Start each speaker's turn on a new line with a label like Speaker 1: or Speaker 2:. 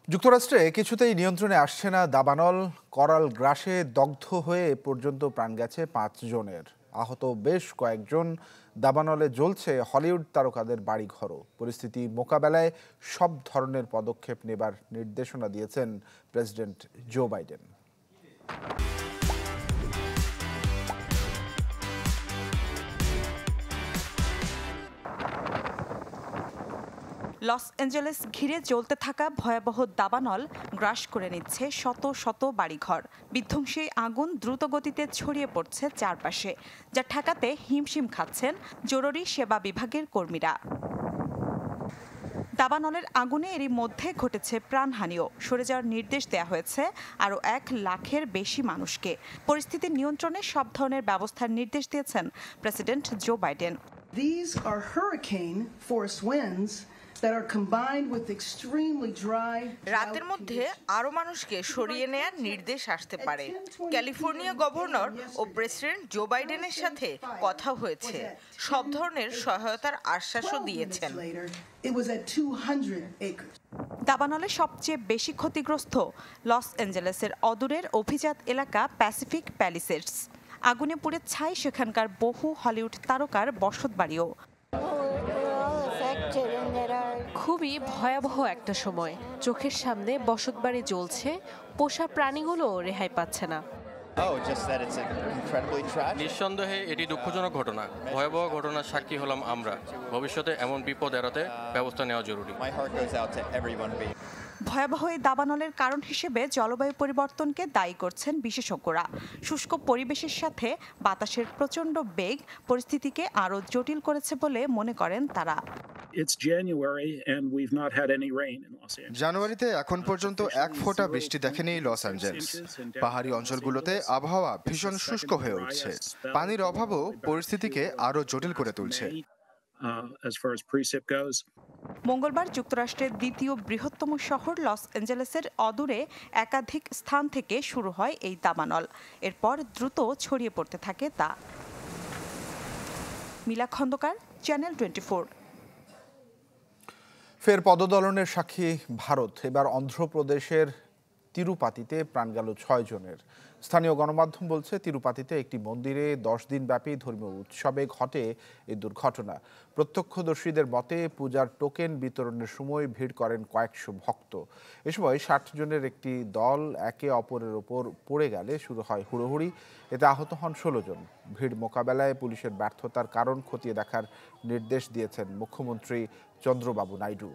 Speaker 1: যুক্তরাষ্ট্রে কিছুতেই নিয়ন্ত্রণে আসছে না দাবানল। করাল গ্রাসে দগ্ধ হয়ে এ পর্যন্ত প্রাণ গেছে 5 জনের, আহত বেশ কয়েকজন। দাবানলে জ্বলছে হলিউড তারকাদের বাড়িঘরও। পরিস্থিতি মোকাবেলায় সব ধরনের পদক্ষেপ নেবার নির্দেশনা দিয়েছেন president Joe Biden.
Speaker 2: Los Angeles ঘিরে জ্বলতে থাকা ভয়াবহ দাবানল গ্রাস করে নিচ্ছে শত শত বাড়িঘর। বিধ্বংসী আগুন দ্রুত গতিতে ছড়িয়ে পড়ছে চারপাশে, যা ঠেকাতে হিমশিম খাচ্ছেন জরুরি সেবা বিভাগের কর্মীরা। দাবানলের আগুনে এরই মধ্যে ঘটেছে প্রাণহানিও। সরে যাওয়ার নির্দেশ দেওয়া হয়েছে আরও 1 লাখের বেশি মানুষকে। পরিস্থিতি নিয়ন্ত্রণে সব ধরনের ব্যবস্থার নির্দেশ দিয়েছেন president Joe Biden.
Speaker 3: These are hurricane force winds that are combined with extremely dry.
Speaker 4: রাতের মধ্যে আরো মানুষকে সরিয়ে নেয়ার নির্দেশ আসতে পারে। ক্যালিফোর্নিয়া গভর্নর ও প্রেসিডেন্ট জো বাইডেনের সাথে কথা হয়েছে, সব ধরনের সহায়তার আশ্বাসও দিয়েছেন।
Speaker 3: It was at 200 acres.
Speaker 2: দাবানলে সবচেয়ে বেশি ক্ষতিগ্রস্ত লস অ্যাঞ্জেলেসের অদূরের অভিজাত এলাকা প্যাসিফিক প্যালিসেডস। আগুনে পুড়ে ছাই সেখানকার বহু হলিউড তারকার বসতবাড়িও।
Speaker 5: খুবই ভয়াবহ একটা সময়। চোখের সামনে বসতবাড়ি জ্বলছে, পোষা প্রাণীগুলো রেহাই পাচ্ছে না।
Speaker 6: নিঃসন্দেহে এটি দুঃখজনক ঘটনা, ভয়াবহ ঘটনার সাক্ষী হলাম আমরা। ভবিষ্যতে এমন বিপদ এড়াতে ব্যবস্থা নেওয়া জরুরি।
Speaker 2: ভয়াবহ এই দাবানলের কারণ হিসেবে জলবায়ু পরিবর্তনকে দায়ী করছেন বিশেষজ্ঞরা। শুষ্ক পরিবেশের সাথে বাতাসের প্রচণ্ড বেগ পরিস্থিতিকে আরও জটিল করেছে বলে মনে করেন তারা।
Speaker 7: জানুয়ারিতে এখন পর্যন্ত 1 ফোঁটা বৃষ্টি দেখেনি লস অ্যাঞ্জেলেস। পাহাড়ি অঞ্চলগুলোতে আবহাওয়া ভীষণ শুষ্ক হয়ে উঠছে। পানির অভাবও পরিস্থিতিকে আরও জটিল করে তুলছে।
Speaker 2: মঙ্গলবার যুক্তরাষ্ট্রের দ্বিতীয় বৃহত্তম শহর লস অ্যাঞ্জেলেসের অদূরে একাধিক স্থান থেকে শুরু হয় এই দাবানল। এরপর দ্রুত ছড়িয়ে পড়তে থাকে তা। মিলা খন্দকার, চ্যানেল 24।
Speaker 1: ফের পদদলনের সাক্ষী ভারত। এবার অন্ধ্রপ্রদেশের তিরুপাতিতে প্রাণ গেল 6 জনের। স্থানীয় গণমাধ্যম বলছে, তিরুপাতিতে একটি মন্দিরে 10 দিন ব্যাপী ধর্মীয় উৎসবে ঘটে এই দুর্ঘটনা। প্রত্যক্ষদর্শীদের মতে, পূজার টোকেন বিতরণের সময় ভিড় করেন কয়েকশো ভক্ত। এ সময় 60 জনের একটি দল একে অপরের ওপর পড়ে গেলে শুরু হয় হুড়োহুড়ি। এতে আহত হন 16 জন। ভিড় মোকাবেলায় পুলিশের ব্যর্থতার কারণ খতিয়ে দেখার নির্দেশ দিয়েছেন মুখ্যমন্ত্রী চন্দ্রবাবু নাইডু।